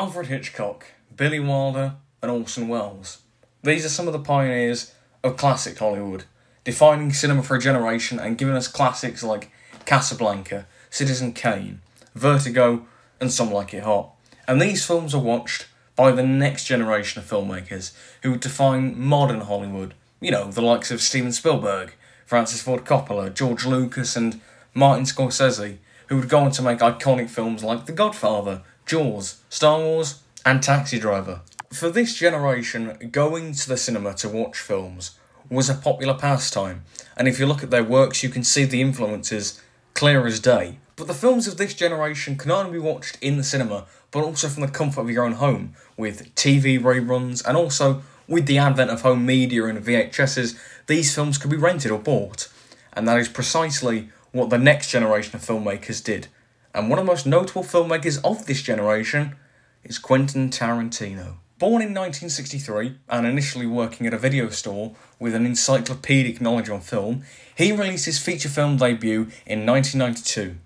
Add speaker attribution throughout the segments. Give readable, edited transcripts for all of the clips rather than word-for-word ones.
Speaker 1: Alfred Hitchcock, Billy Wilder and Orson Welles. These are some of the pioneers of classic Hollywood, defining cinema for a generation and giving us classics like Casablanca, Citizen Kane, Vertigo and Some Like It Hot. And these films are watched by the next generation of filmmakers who would define modern Hollywood. You know, the likes of Steven Spielberg, Francis Ford Coppola, George Lucas and Martin Scorsese, who would go on to make iconic films like The Godfather, Jaws, Star Wars and Taxi Driver. For this generation, going to the cinema to watch films was a popular pastime, and if you look at their works you can see the influences clear as day. But the films of this generation can not only be watched in the cinema, but also from the comfort of your own home, with TV reruns, and also with the advent of home media and VHSs, these films could be rented or bought. And that is precisely what the next generation of filmmakers did. And one of the most notable filmmakers of this generation is Quentin Tarantino. Born in 1963 and initially working at a video store with an encyclopedic knowledge on film, he released his feature film debut in 1992,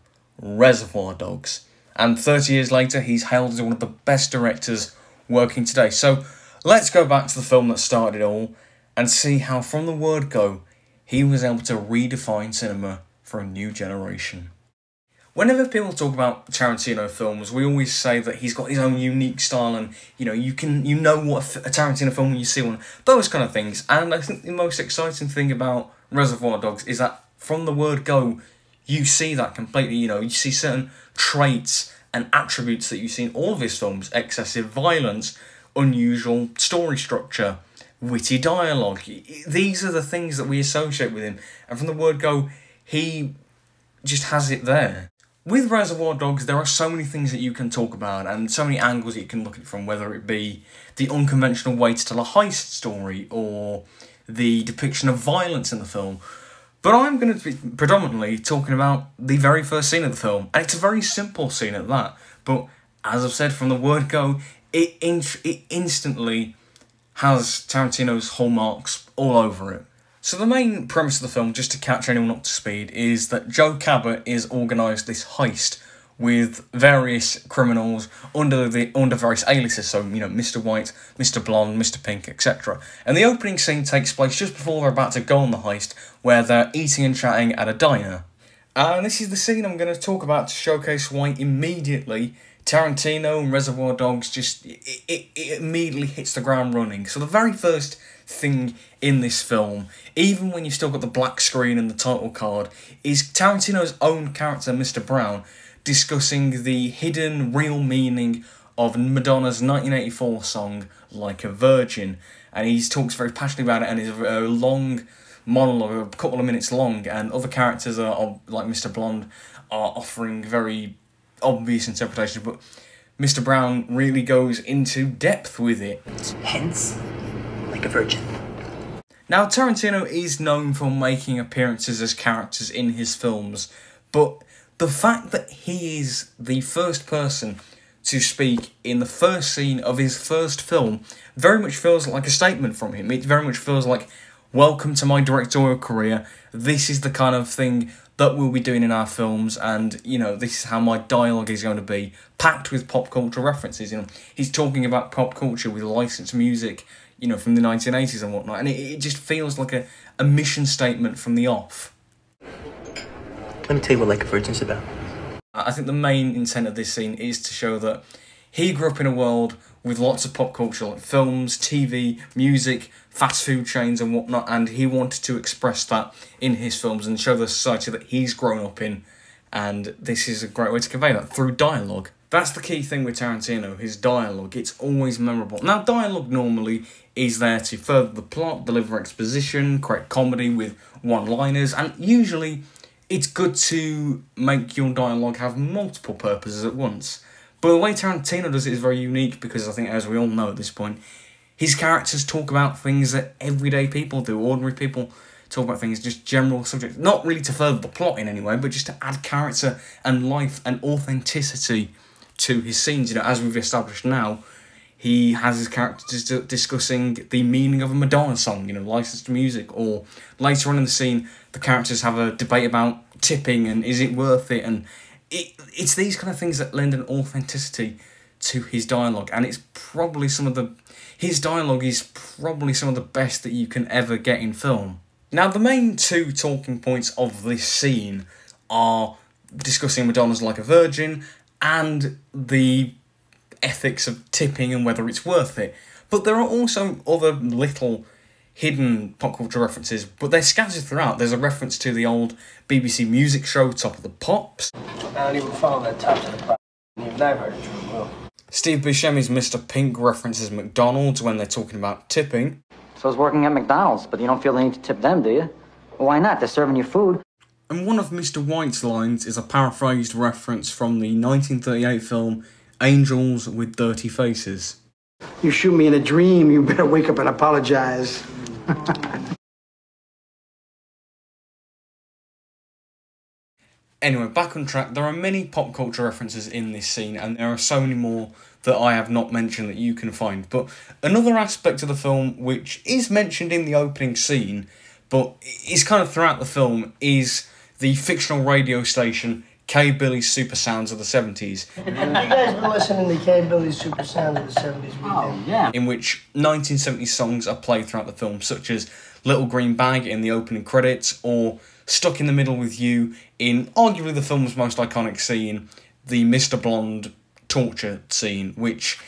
Speaker 1: Reservoir Dogs. And 30 years later, he's hailed as one of the best directors working today. So let's go back to the film that started it all and see how from the word go, he was able to redefine cinema for a new generation. Whenever people talk about Tarantino films, we always say that he's got his own unique style and, you know what a Tarantino film when you see one, those kind of things. And I think the most exciting thing about Reservoir Dogs is that from the word go, you see that completely, you see certain traits and attributes that you see in all of his films: excessive violence, unusual story structure, witty dialogue. These are the things that we associate with him. And from the word go, he just has it there. With Reservoir Dogs, there are so many things that you can talk about and so many angles that you can look at it from, whether it be the unconventional way to tell a heist story or the depiction of violence in the film. But I'm going to be predominantly talking about the very first scene of the film, and it's a very simple scene at that. But as I've said, from the word go, it instantly has Tarantino's hallmarks all over it. So the main premise of the film, just to catch anyone up to speed, is that Joe Cabot is organised this heist with various criminals under various aliases, so, Mr. White, Mr. Blonde, Mr. Pink, etc. And the opening scene takes place just before they're about to go on the heist, where they're eating and chatting at a diner. And this is the scene I'm going to talk about to showcase why immediately Tarantino and Reservoir Dogs it immediately hits the ground running. So the very first thing in this film, even when you've still got the black screen and the title card, is Tarantino's own character, Mr. Brown, discussing the hidden real meaning of Madonna's 1984 song, Like a Virgin. And he talks very passionately about it, and it's a long monologue, a couple of minutes long, and other characters are like Mr. Blonde are offering very obvious interpretations, but Mr. Brown really goes into depth with it.
Speaker 2: Hence, like a virgin.
Speaker 1: Now, Tarantino is known for making appearances as characters in his films, but the fact that he is the first person to speak in the first scene of his first film very much feels like a statement from him. It very much feels like, welcome to my directorial career, this is the kind of thing that we'll be doing in our films, and, this is how my dialogue is going to be, packed with pop culture references. He's talking about pop culture with licensed music, from the 1980s and whatnot, and it just feels like a mission statement from the off.
Speaker 2: Let me tell you what Like a Virgin's about.
Speaker 1: I think the main intent of this scene is to show that he grew up in a world with lots of pop culture, like films, TV, music, fast food chains and whatnot, and he wanted to express that in his films and show the society that he's grown up in, and this is a great way to convey that, through dialogue. That's the key thing with Tarantino, his dialogue. It's always memorable. Now, dialogue normally is there to further the plot, deliver exposition, create comedy with one-liners, and usually it's good to make your dialogue have multiple purposes at once. But the way Tarantino does it is very unique because I think, as we all know at this point, his characters talk about things that everyday people do, ordinary people talk about things, just general subjects, not really to further the plot in any way, but just to add character and life and authenticity to his scenes. As we've established now, he has his characters discussing the meaning of a Madonna song, licensed music, or later on in the scene, the characters have a debate about tipping and is it worth it, and it's these kind of things that lend an authenticity to his dialogue, and it's probably his dialogue is probably some of the best that you can ever get in film. Now, the main two talking points of this scene are discussing Madonna's Like a Virgin and the ethics of tipping and whether it's worth it. But there are also other little hidden pop culture references, but they're scattered throughout. There's a reference to the old BBC music show Top of the Pops.
Speaker 3: I don't even follow that Top of the Pops. You've never heard of True Blue.
Speaker 1: Steve Buscemi's Mr. Pink references McDonald's when they're talking about tipping.
Speaker 4: So I was working at McDonald's, but you don't feel the need to tip them, do you? Well, why not? They're serving you food.
Speaker 1: And one of Mr. White's lines is a paraphrased reference from the 1938 film Angels with Dirty Faces.
Speaker 5: You shoot me in a dream, you better wake up and apologize.
Speaker 1: Anyway, back on track, there are many pop culture references in this scene, and there are so many more that I have not mentioned that you can find. But another aspect of the film, which is mentioned in the opening scene, but is kind of throughout the film, is the fictional radio station K. Billy's Super Sounds of the 70s.
Speaker 3: Have you guys been listening to K. Billy's Super Sounds of the 70s?
Speaker 4: Oh, yeah.
Speaker 1: In which 1970s songs are played throughout the film, such as Little Green Bag in the opening credits, or Stuck in the Middle with You in arguably the film's most iconic scene, the Mr. Blonde torture scene, which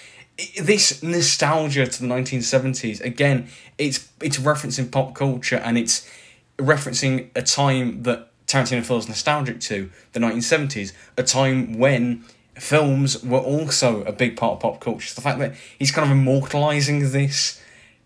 Speaker 1: this nostalgia to the 1970s, again, it's referencing pop culture, and it's referencing a time that Tarantino feels nostalgic to, the 1970s, a time when films were also a big part of pop culture. So the fact that he's kind of immortalising this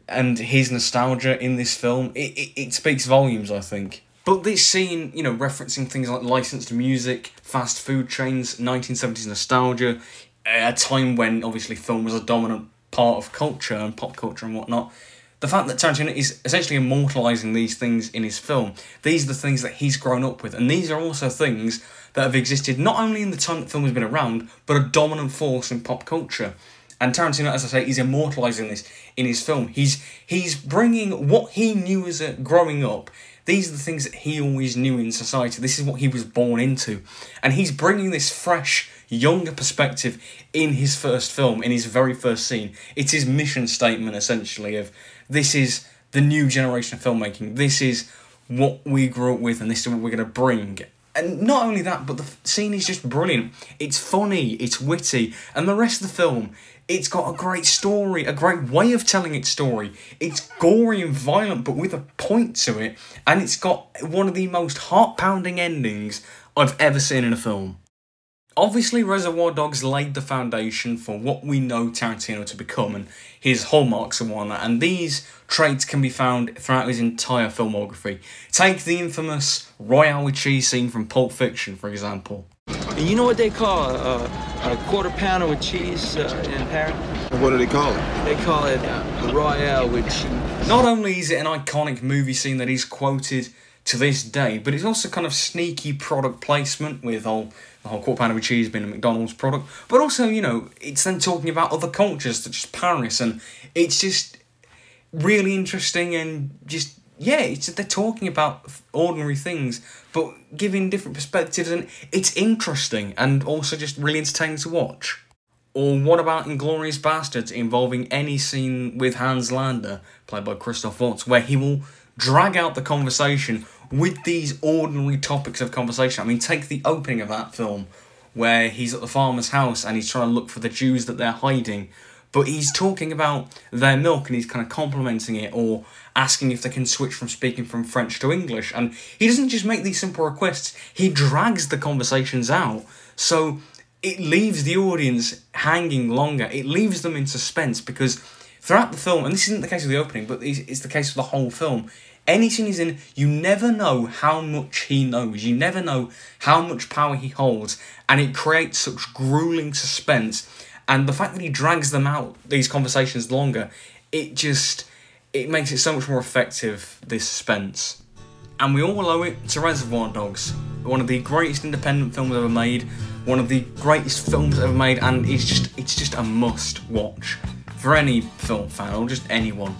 Speaker 1: and his nostalgia in this film, it speaks volumes, I think. But this scene, you know, referencing things like licensed music, fast food chains, 1970s nostalgia, a time when obviously film was a dominant part of culture and pop culture and whatnot. The fact that Tarantino is essentially immortalising these things in his film, these are the things that he's grown up with, and these are also things that have existed not only in the time that film has been around, but a dominant force in pop culture. And Tarantino, as I say, is immortalising this in his film. He's bringing what he knew as growing up. These are the things that he always knew in society. This is what he was born into. And he's bringing this fresh, younger perspective in his first film, in his very first scene. It's his mission statement, essentially, of this is the new generation of filmmaking. This is what we grew up with, and this is what we're going to bring. And not only that, but the scene is just brilliant. It's funny, it's witty, and the rest of the film, it's got a great story, a great way of telling its story. It's gory and violent, but with a point to it, and it's got one of the most heart-pounding endings I've ever seen in a film. Obviously, Reservoir Dogs laid the foundation for what we know Tarantino to become and his hallmarks and whatnot, and these traits can be found throughout his entire filmography. Take the infamous Royale with cheese scene from Pulp Fiction, for example.
Speaker 6: You know what they call a quarter pounder with cheese in Paris?
Speaker 7: What do they call it?
Speaker 6: They call it Royale with cheese.
Speaker 1: Not only is it an iconic movie scene that is quoted to this day, but it's also kind of sneaky product placement with the whole quarter pounder with cheese being a McDonald's product, but also, you know, it's then talking about other cultures such as Paris, and it's just really interesting and just, yeah, they're talking about ordinary things, but giving different perspectives, and it's interesting and also just really entertaining to watch. Or what about Inglourious Basterds, involving any scene with Hans Landa, played by Christoph Waltz, where he will drag out the conversation with these ordinary topics of conversation. I mean, take the opening of that film, where he's at the farmer's house and he's trying to look for the Jews that they're hiding, but he's talking about their milk and he's kind of complimenting it, or asking if they can switch from speaking from French to English. And he doesn't just make these simple requests, he drags the conversations out. So it leaves the audience hanging longer. It leaves them in suspense, because throughout the film, and this isn't the case of the opening, but it's the case of the whole film, any scene he's in, you never know how much he knows. You never know how much power he holds, and it creates such grueling suspense. And the fact that he drags them out, these conversations, longer, it makes it so much more effective, this suspense. And we all owe it to Reservoir Dogs, one of the greatest independent films ever made, one of the greatest films ever made, and it's just a must watch for any film fan, or just anyone.